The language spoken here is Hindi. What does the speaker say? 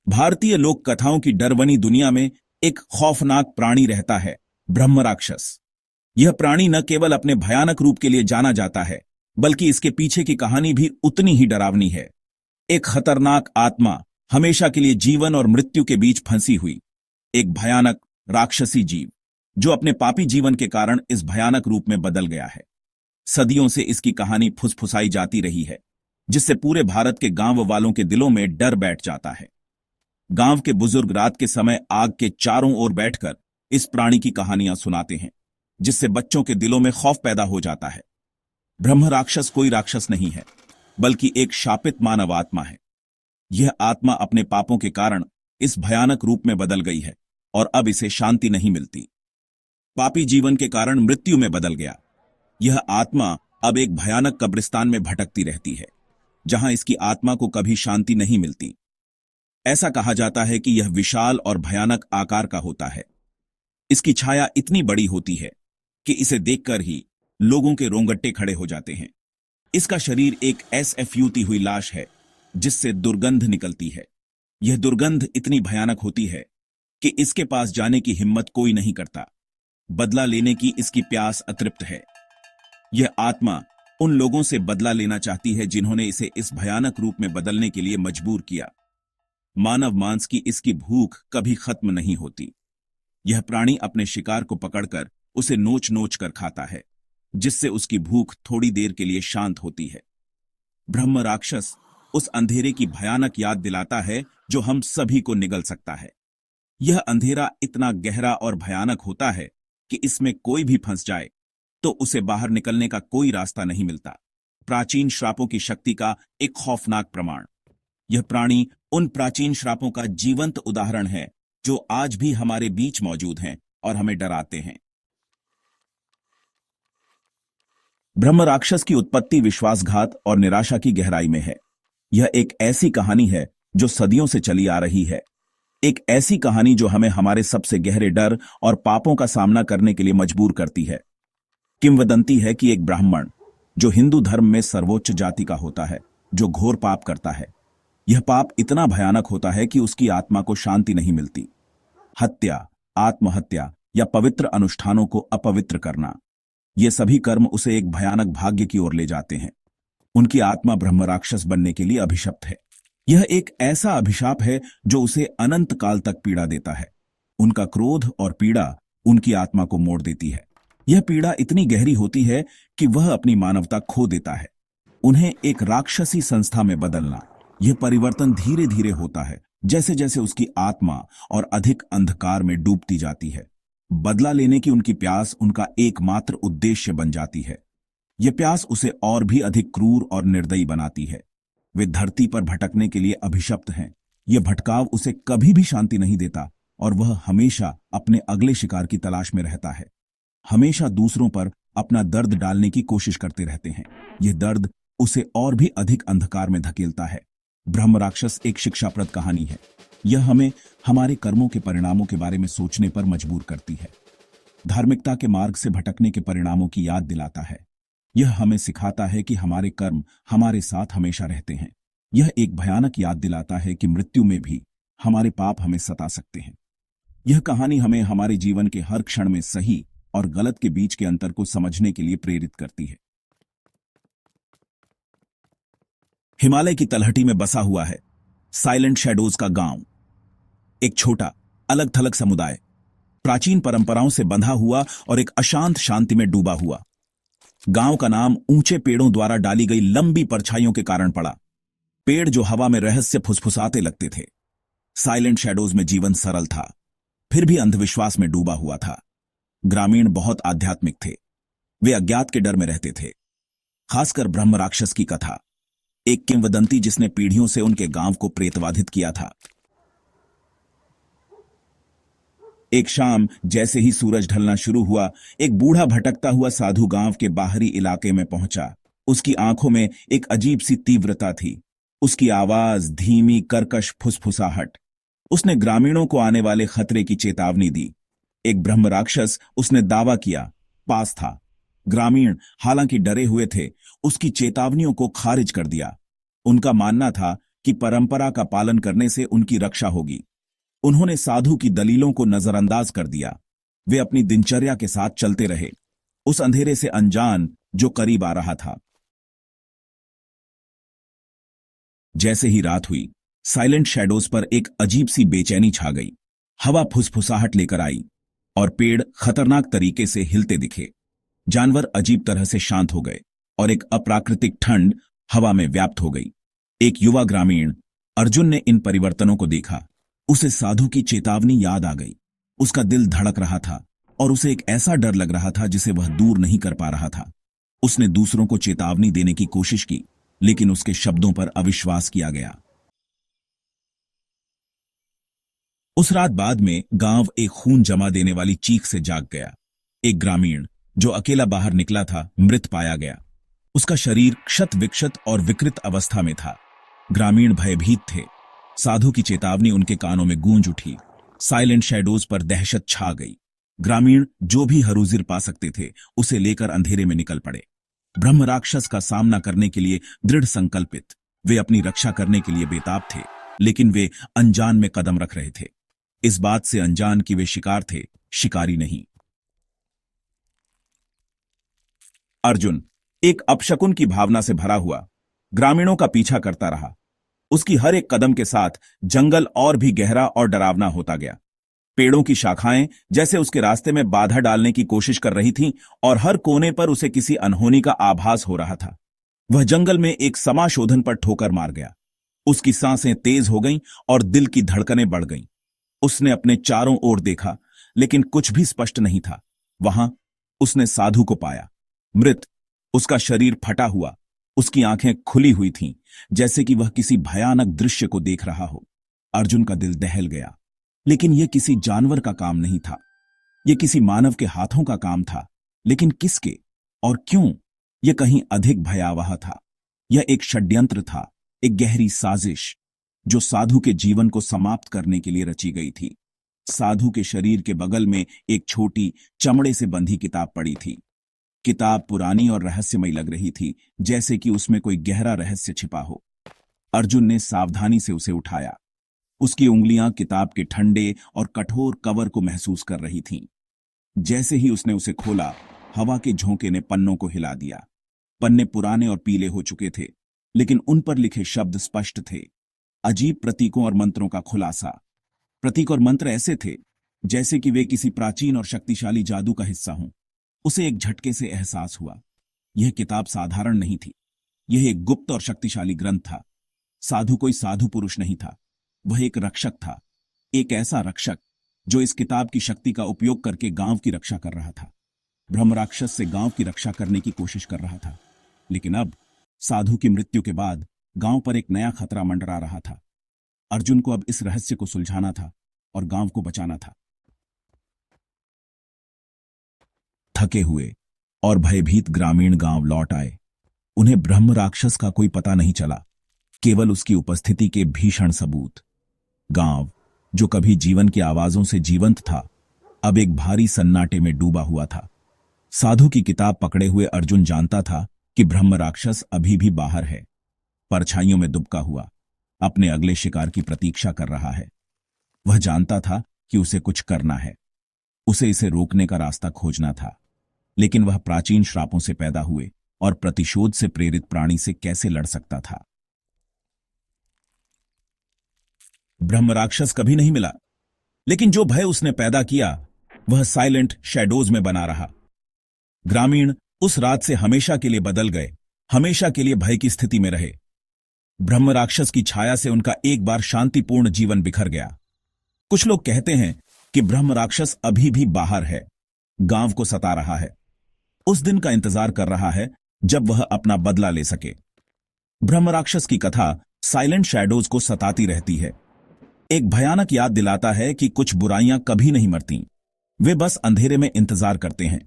भारतीय लोक कथाओं की डरवनी दुनिया में एक खौफनाक प्राणी रहता है, ब्रह्म राक्षस। यह प्राणी न केवल अपने भयानक रूप के लिए जाना जाता है, बल्कि इसके पीछे की कहानी भी उतनी ही डरावनी है। एक खतरनाक आत्मा, हमेशा के लिए जीवन और मृत्यु के बीच फंसी हुई, एक भयानक राक्षसी जीव, जो अपने पापी जीवन के कारण इस भयानक रूप में बदल गया है। सदियों से इसकी कहानी फुसफुसाई जाती रही है, जिससे पूरे भारत के गांव वालों के दिलों में डर बैठ जाता है। गांव के बुजुर्ग रात के समय आग के चारों ओर बैठकर इस प्राणी की कहानियां सुनाते हैं, जिससे बच्चों के दिलों में खौफ पैदा हो जाता है। ब्रह्म राक्षस कोई राक्षस नहीं है, बल्कि एक शापित मानव आत्मा है। यह आत्मा अपने पापों के कारण इस भयानक रूप में बदल गई है और अब इसे शांति नहीं मिलती। पापी जीवन के कारण मृत्यु में बदल गया। यह आत्मा अब एक भयानक कब्रिस्तान में भटकती रहती है, जहां इसकी आत्मा को कभी शांति नहीं मिलती। ऐसा कहा जाता है कि यह विशाल और भयानक आकार का होता है। इसकी छाया इतनी बड़ी होती है कि इसे देखकर ही लोगों के रोंगटे खड़े हो जाते हैं। इसका शरीर एक ऐसी फूटी हुई लाश है, जिससे दुर्गंध निकलती है। यह दुर्गंध इतनी भयानक होती है कि इसके पास जाने की हिम्मत कोई नहीं करता। बदला लेने की इसकी प्यास अतृप्त है। यह आत्मा उन लोगों से बदला लेना चाहती है जिन्होंने इसे इस भयानक रूप में बदलने के लिए मजबूर किया। मानव मांस की इसकी भूख कभी खत्म नहीं होती। यह प्राणी अपने शिकार को पकड़कर उसे नोच नोच कर खाता है, जिससे उसकी भूख थोड़ी देर के लिए शांत होती है। ब्रह्म राक्षस उस अंधेरे की भयानक याद दिलाता है जो हम सभी को निगल सकता है। यह अंधेरा इतना गहरा और भयानक होता है कि इसमें कोई भी फंस जाए तो उसे बाहर निकलने का कोई रास्ता नहीं मिलता। प्राचीन श्रापों की शक्ति का एक खौफनाक प्रमाण। यह प्राणी उन प्राचीन श्रापों का जीवंत उदाहरण है जो आज भी हमारे बीच मौजूद हैं और हमें डराते हैं। ब्रह्म राक्षस की उत्पत्ति विश्वासघात और निराशा की गहराई में है। यह एक ऐसी कहानी है जो सदियों से चली आ रही है। एक ऐसी कहानी जो हमें हमारे सबसे गहरे डर और पापों का सामना करने के लिए मजबूर करती है। किंवदंती है कि एक ब्राह्मण, जो हिंदू धर्म में सर्वोच्च जाति का होता है, जो घोर पाप करता है। यह पाप इतना भयानक होता है कि उसकी आत्मा को शांति नहीं मिलती। हत्या, आत्महत्या या पवित्र अनुष्ठानों को अपवित्र करना, ये सभी कर्म उसे एक भयानक भाग्य की ओर ले जाते हैं। उनकी आत्मा ब्रह्म राक्षस बनने के लिए अभिशप्त है। यह एक ऐसा अभिशाप है जो उसे अनंत काल तक पीड़ा देता है। उनका क्रोध और पीड़ा उनकी आत्मा को मोड़ देती है। यह पीड़ा इतनी गहरी होती है कि वह अपनी मानवता खो देता है। उन्हें एक राक्षसी संस्था में बदलना, यह परिवर्तन धीरे धीरे होता है, जैसे जैसे उसकी आत्मा और अधिक अंधकार में डूबती जाती है। बदला लेने की उनकी प्यास उनका एकमात्र उद्देश्य बन जाती है। यह प्यास उसे और भी अधिक क्रूर और निर्दयी बनाती है। वे धरती पर भटकने के लिए अभिशप्त हैं। यह भटकाव उसे कभी भी शांति नहीं देता और वह हमेशा अपने अगले शिकार की तलाश में रहता है। हमेशा दूसरों पर अपना दर्द डालने की कोशिश करते रहते हैं। यह दर्द उसे और भी अधिक अंधकार में धकेलता है। ब्रह्म राक्षस एक शिक्षाप्रद कहानी है। यह हमें हमारे कर्मों के परिणामों के बारे में सोचने पर मजबूर करती है। धार्मिकता के मार्ग से भटकने के परिणामों की याद दिलाता है। यह हमें सिखाता है कि हमारे कर्म हमारे साथ हमेशा रहते हैं। यह एक भयानक याद दिलाता है कि मृत्यु में भी हमारे पाप हमें सता सकते हैं। यह कहानी हमें हमारे जीवन के हर क्षण में सही और गलत के बीच के अंतर को समझने के लिए प्रेरित करती है। हिमालय की तलहटी में बसा हुआ है साइलेंट शैडोज का गांव। एक छोटा अलग थलग समुदाय, प्राचीन परंपराओं से बंधा हुआ और एक अशांत शांति में डूबा हुआ। गांव का नाम ऊंचे पेड़ों द्वारा डाली गई लंबी परछाइयों के कारण पड़ा। पेड़ जो हवा में रहस्य फुसफुसाते लगते थे। साइलेंट शैडोज में जीवन सरल था, फिर भी अंधविश्वास में डूबा हुआ था। ग्रामीण बहुत आध्यात्मिक थे। वे अज्ञात के डर में रहते थे। खासकर ब्रह्म राक्षस की कथा, एक किंवदंती जिसने पीढ़ियों से उनके गांव को प्रेतबाधित किया था। एक शाम जैसे ही सूरज ढलना शुरू हुआ, एक बूढ़ा भटकता हुआ साधु गांव के बाहरी इलाके में पहुंचा। उसकी आंखों में एक अजीब सी तीव्रता थी। उसकी आवाज धीमी, कर्कश फुसफुसाहट। उसने ग्रामीणों को आने वाले खतरे की चेतावनी दी। एक ब्रह्म राक्षस, उसने दावा किया, पास था। ग्रामीण हालांकि डरे हुए थे, उसकी चेतावनियों को खारिज कर दिया। उनका मानना था कि परंपरा का पालन करने से उनकी रक्षा होगी। उन्होंने साधु की दलीलों को नजरअंदाज कर दिया। वे अपनी दिनचर्या के साथ चलते रहे, उस अंधेरे से अनजान जो करीब आ रहा था। जैसे ही रात हुई, साइलेंट शैडोज पर एक अजीब सी बेचैनी छा गई। हवा फुसफुसाहट लेकर आई और पेड़ खतरनाक तरीके से हिलते दिखे। जानवर अजीब तरह से शांत हो गए और एक अप्राकृतिक ठंड हवा में व्याप्त हो गई। एक युवा ग्रामीण अर्जुन ने इन परिवर्तनों को देखा। उसे साधु की चेतावनी याद आ गई। उसका दिल धड़क रहा था और उसे एक ऐसा डर लग रहा था जिसे वह दूर नहीं कर पा रहा था। उसने दूसरों को चेतावनी देने की कोशिश की, लेकिन उसके शब्दों पर अविश्वास किया गया। उस रात बाद में गांव एक खून जमा देने वाली चीख से जाग गया। एक ग्रामीण जो अकेला बाहर निकला था, मृत पाया गया। उसका शरीर क्षत विक्षत और विकृत अवस्था में था। ग्रामीण भयभीत थे। साधु की चेतावनी उनके कानों में गूंज उठी। साइलेंट शैडोज पर दहशत छा गई। ग्रामीण जो भी हरूजिर पा सकते थे उसे लेकर अंधेरे में निकल पड़े। ब्रह्म राक्षस का सामना करने के लिए दृढ़ संकल्पित। वे अपनी रक्षा करने के लिए बेताब थे, लेकिन वे अनजान में कदम रख रहे थे। इस बात से अनजान कि वे शिकार थे, शिकारी नहीं। अर्जुन एक अपशकुन की भावना से भरा हुआ ग्रामीणों का पीछा करता रहा। उसकी हर एक कदम के साथ जंगल और भी गहरा और डरावना होता गया। पेड़ों की शाखाएं जैसे उसके रास्ते में बाधा डालने की कोशिश कर रही थीं और हर कोने पर उसे किसी अनहोनी का आभास हो रहा था। वह जंगल में एक समाशोधन पर ठोकर मार गया। उसकी सांसें तेज हो गईं और दिल की धड़कनें बढ़ गईं। उसने अपने चारों ओर देखा, लेकिन कुछ भी स्पष्ट नहीं था। वहां उसने साधु को पाया, मृत। उसका शरीर फटा हुआ, उसकी आंखें खुली हुई थीं, जैसे कि वह किसी भयानक दृश्य को देख रहा हो। अर्जुन का दिल दहल गया, लेकिन यह किसी जानवर का काम नहीं था। यह किसी मानव के हाथों का काम था, लेकिन किसके और क्यों? यह कहीं अधिक भयावह था। यह एक षड्यंत्र था, एक गहरी साजिश जो साधु के जीवन को समाप्त करने के लिए रची गई थी। साधु के शरीर के बगल में एक छोटी चमड़े से बंधी किताब पड़ी थी। किताब पुरानी और रहस्यमयी लग रही थी, जैसे कि उसमें कोई गहरा रहस्य छिपा हो। अर्जुन ने सावधानी से उसे उठाया। उसकी उंगलियां किताब के ठंडे और कठोर कवर को महसूस कर रही थीं। जैसे ही उसने उसे खोला, हवा के झोंके ने पन्नों को हिला दिया। पन्ने पुराने और पीले हो चुके थे, लेकिन उन पर लिखे शब्द स्पष्ट थे। अजीब प्रतीकों और मंत्रों का खुलासा। प्रतीक और मंत्र ऐसे थे जैसे कि वे किसी प्राचीन और शक्तिशाली जादू का हिस्सा हों। उसे एक झटके से एहसास हुआ, यह किताब साधारण नहीं थी। यह एक गुप्त और शक्तिशाली ग्रंथ था। साधु कोई साधु पुरुष नहीं था, वह एक रक्षक था। एक ऐसा रक्षक जो इस किताब की शक्ति का उपयोग करके गांव की रक्षा कर रहा था। ब्रह्म राक्षस से गांव की रक्षा करने की कोशिश कर रहा था। लेकिन अब साधु की मृत्यु के बाद गांव पर एक नया खतरा मंडरा रहा था। अर्जुन को अब इस रहस्य को सुलझाना था और गांव को बचाना था। थके हुए और भयभीत ग्रामीण गांव लौट आए। उन्हें ब्रह्म राक्षस का कोई पता नहीं चला, केवल उसकी उपस्थिति के भीषण सबूत। गांव जो कभी जीवन की आवाजों से जीवंत था, अब एक भारी सन्नाटे में डूबा हुआ था। साधु की किताब पकड़े हुए अर्जुन जानता था कि ब्रह्म राक्षस अभी भी बाहर है, परछाइयों में दुबका हुआ, अपने अगले शिकार की प्रतीक्षा कर रहा है। वह जानता था कि उसे कुछ करना है, उसे इसे रोकने का रास्ता खोजना था। लेकिन वह प्राचीन श्रापों से पैदा हुए और प्रतिशोध से प्रेरित प्राणी से कैसे लड़ सकता था? ब्रह्म राक्षस कभी नहीं मिला, लेकिन जो भय उसने पैदा किया वह साइलेंट शैडोज में बना रहा। ग्रामीण उस रात से हमेशा के लिए बदल गए, हमेशा के लिए भय की स्थिति में रहे। ब्रह्म राक्षस की छाया से उनका एक बार शांतिपूर्ण जीवन बिखर गया। कुछ लोग कहते हैं कि ब्रह्म राक्षस अभी भी बाहर है, गांव को सता रहा है, उस दिन का इंतजार कर रहा है जब वह अपना बदला ले सके। ब्रह्म राक्षस की कथा साइलेंट शैडोज को सताती रहती है। एक भयानक याद दिलाता है कि कुछ बुराइयां कभी नहीं मरती, वे बस अंधेरे में इंतजार करते हैं।